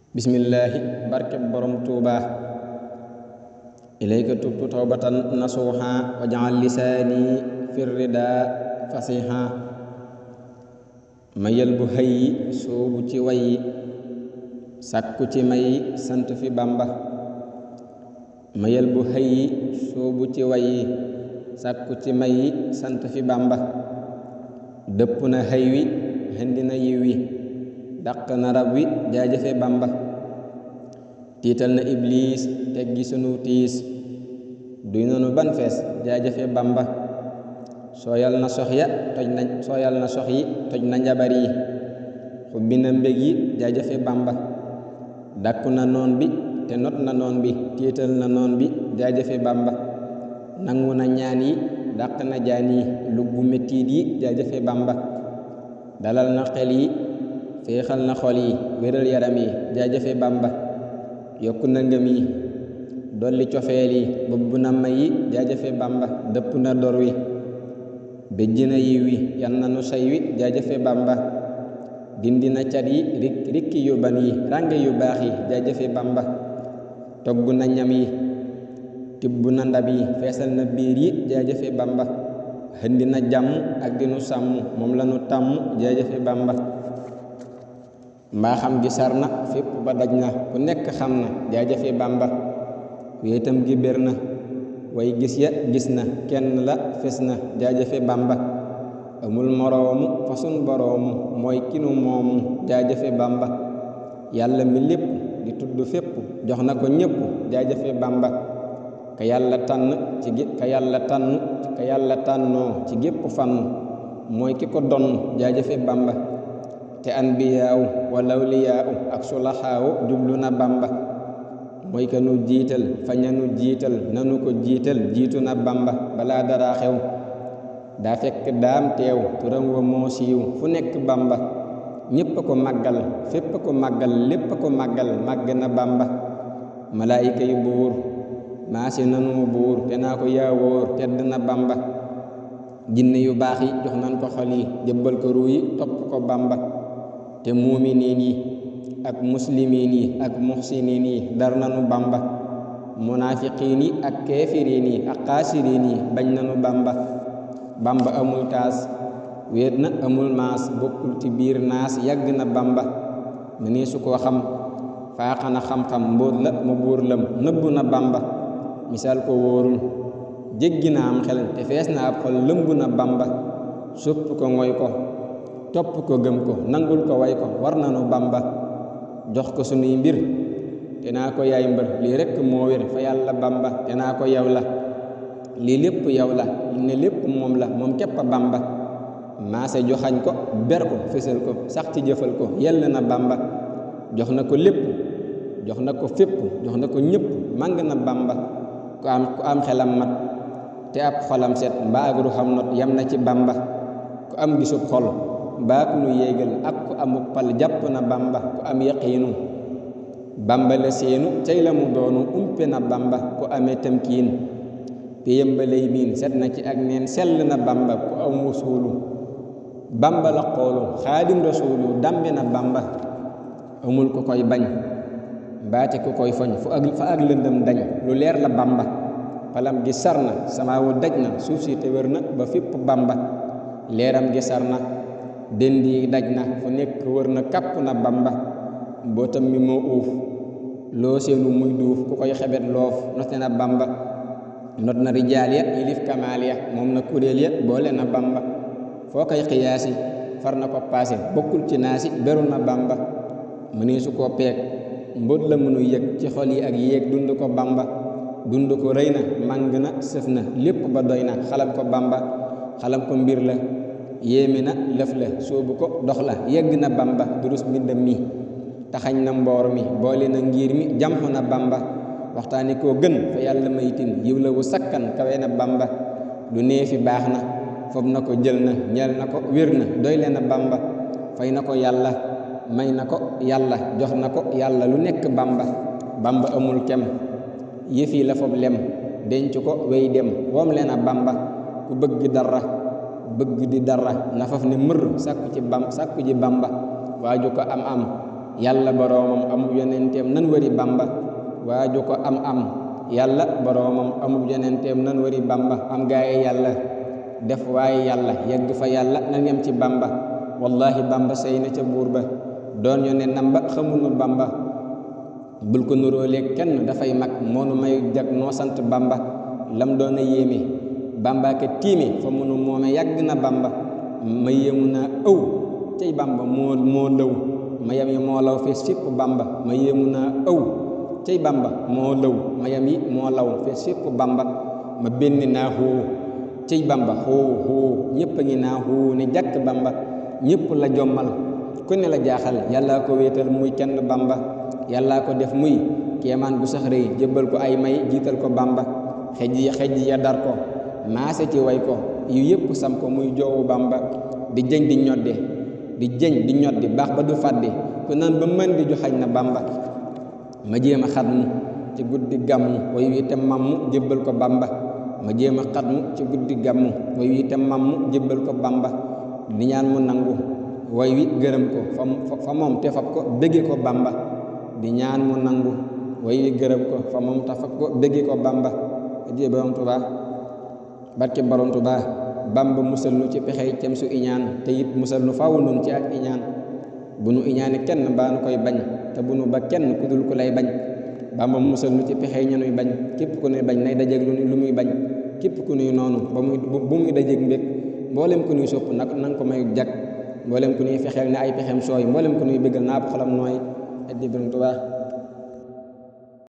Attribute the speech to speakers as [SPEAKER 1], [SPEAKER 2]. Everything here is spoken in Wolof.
[SPEAKER 1] bismillaahi barkeb borom tuubaa ilayka tubtu tawbatan nasuuha waj'al lisaani fi ridaa fasiha mayal bu hayyi soobu ci wayi sàkku ci may sant fi bamba mayal bu hayyi soobu ci wayi sàkku ci may sant fi bamba dëpp na hay wi handi na yiw wi dàq na rab wi jaajëfe bamba tiital na ibliis teggi sunu tiis duy nanu ban fees jaajëfe bamba sooyal na sox yi toj na njabar yi xubbi na mbég yi jaajëfe bamba dàkku na noon bi te not na noon bi tiital na noon bi jaajëfe bamba nangu na ñaan yi dàq na jaan yi lubbu mettiit yi jaajëfe bamba dalal na xel yi féexal na xol yi wéral yaram yi jaajëfe bamba yokku na ngëm yi dolli cofeel yi bëbb na may yi jaajëfe bamba dëpp na dor wi béjj na yiw wi yan na nu say wi jaajëfe bamba dindi na cat yi rikki yu ban yi rànge yu baax yi jaajëfe bamba togg na ñam yi tibb na ndab yi feesal na biir yi jaajëfe bamba hëndi na jàmm ak dinu sàmm moom la nu tàmm jaajëfe bamba mbaaxam gi sar na fépp ba daj na ku nekk xam na jaajëfe bamba wéetam gi bér na way gis ya gis na kenn la fes na jaajëfe bamba amul moroomu fasun boroomu mooy kinu moomu jaajëfe bamba yàlla mi lépp di tudd fépp jox na ko ñépp jaajëfe bamba ka yàlla tànnoo ci gépp fànn mooy ki ko donn jaajëfe bamba te anbiyaawu walawliyaawu ak sulaxaawu jublu na bamba mooy ka nu jiital fa ñanu jiital nanu ko jiital jiitu na bamba balaa dara xew daa fekk daam teew turam wa moo siiw fu nekk bamba ñépp a ko màggal fépp a ko màggal lépp a ko màggal màgg na bamba malaayika yu buur maasi nanu buur te naa ko yaa wóor tedd na bamba jinne yu baax yi jox nan ko xol yi jëbbal ko ruu yi topp ko bamba te muuminiin yi ak muslimiin yi ak muxsiniin yi dar nanu bamba munaafiqiin yi ak keefiriin yi ak xaasiriin yi bañ nanu bamba bamba amul taas wéet na amul maas bokkul ci biir naas yàgg na bamba mënee su koo xam faaxana xam-xam mbóot la mu buur lëm nëbb na bamba misaal ko wóorul jéggi na am xel te fees na ab xol lëmb na bamba sopp ko ngoy ko topp ko gëm ko nangul ko way ko war nanu bamba jox ko sunuy mbir te naa ko yaay mbër lii rekk moo wér fa yàlla bamba te naa ko yow la lii lépp yow la li ne lépp moom la moom képp a bamba maase joxañ ko ber ko fésal ko sax ci jëfal ko yell na bamba jox na ko lépp jox na ko fépp jox na ko ñépp màng na bamba ku am xelam mat te ab xolam set mbaa ak ruxam not yam na ci bamba ku am gisub xol mbaa ku nu yéegal ak ku amuk pal jàpp na bamba ku am yaqiinu bamba la seenu cay la mu doonu umpe na bamba ku amee tamkiin péyam ba lay miin set na ci ak neen sell na bamba ku am wusuulu bamba la xoolu xaadim rasuulu dambe na bamba amul ku koy bañ mbaate ku koy foñ fa ak lëndëm dañ lu leer la bamba palam gi sar na samaawu daj na suuf si te wér na ba fépp bamba leeram gi sar na dend yi daj na fu nekk wër na kàpp na bamba mbootam mi moo uuf loo seenu muy duuf ku koy xebet loof note na bamba not na rijaal ya ilif kamaal ya moom na kuréel ya boole na bamba foo koy xiyaasi far na ko paase bokkul ci naasi beru na bamba mënee su koo peeg mbóot la mënu yëg ci xol yi ak yéeg dund ko bamba dund ko rëy na màng na sëf na lépp ba doy na xalam ko bamba xalam ko mbir la yéeme na lëf la soobu ko dox la yegg na bamba durus mbindam mi taxañ na mboor mi boole na ngir mi jamx na bamba waxtaani koo gën fa yàlla maytin yiw la wu sakkan kawe na bamba lu nee fi baax na fob na ko jël na ñeel na ko wér na doy le na bamba fay na ko yàlla may na ko yàlla jox na ko yàlla lu nekk bamba bamba amul kem yëfi la fob lem denc ko wey dem woom le na bamba ku bëgg di dara na faf ne mër sàkku ji bamba waaju ko am yàlla boroomam amul yonenteem nan wari bamba waaju ko am yàlla boroomam amul yonenteem nan wari bamba am gaaye yàlla def waaye yàlla yegg fa yàlla nan yem ci bamba wallahi bamba sey na ca buur ba doon yonenam ba xamunu bamba bul ko nuróoleeg kenn dafay mag moonu may jag noo sant bamba lam doon a yéeme bamba ka tiime fa munu moome yàgg na bamba ma yéemu naa ëw cey bamba moo lëw mayam yi moo law fees fépp bamba ma yéemu naa ëw cey bamba moo lëw mayam yi moo law fees fépp bamba ma benn naa xoo cey bamba xoo ñépp a ngi naa xoo ne jàkk bamba ñépp la jommal ku ne la jaaxal yàllaa ko wéetal muy kenn bamba yàllaa ko def muy kéemaan bu sax rëy jébbal ko ay may jiital ko bamba xej ya dar ko maase ci way ko yu yépp sam ko muy joowu bamba di jëñ di ñodde di jëñ di ñoddi baax ba du fàddi ku naan ba mën di joxañ na bamba ma jéem a xatmu ci guddi gàmmu way wi te mammu jébbal ko bamba ma jéem a xatmu ci guddi gàmmu way wi te mammu jébbal ko bamba di ñaan mu nangu way wi gërëm ko fa moom te fab ko bégge ko bamba di ñaan mu nangu way wi gërëm ko fa moom te fab ko bégge ko bamba adiyee borom Tuubaa barke borom Tuubaa bamba musal nu ci pexey cem su iñaan te it musal nu faw nun ci ak iñaan bu nu iñaane kenn mbaa nu koy bañ te bu nu ba kenn ku dul ku lay bañ bamba musal nu ci pexey ñanuy bañ képp ku nuy bañ nay dajeeg lu muy bañ képp ku nuy noonu bu muy dajeeg mbég mboolem ku nuy sopp nag nanga ko may jag mboolem ku nuy fexeel ne ay pexem sooy mboolem ku nuy bëggal naa bu xolam nooy addi borom Tuubaa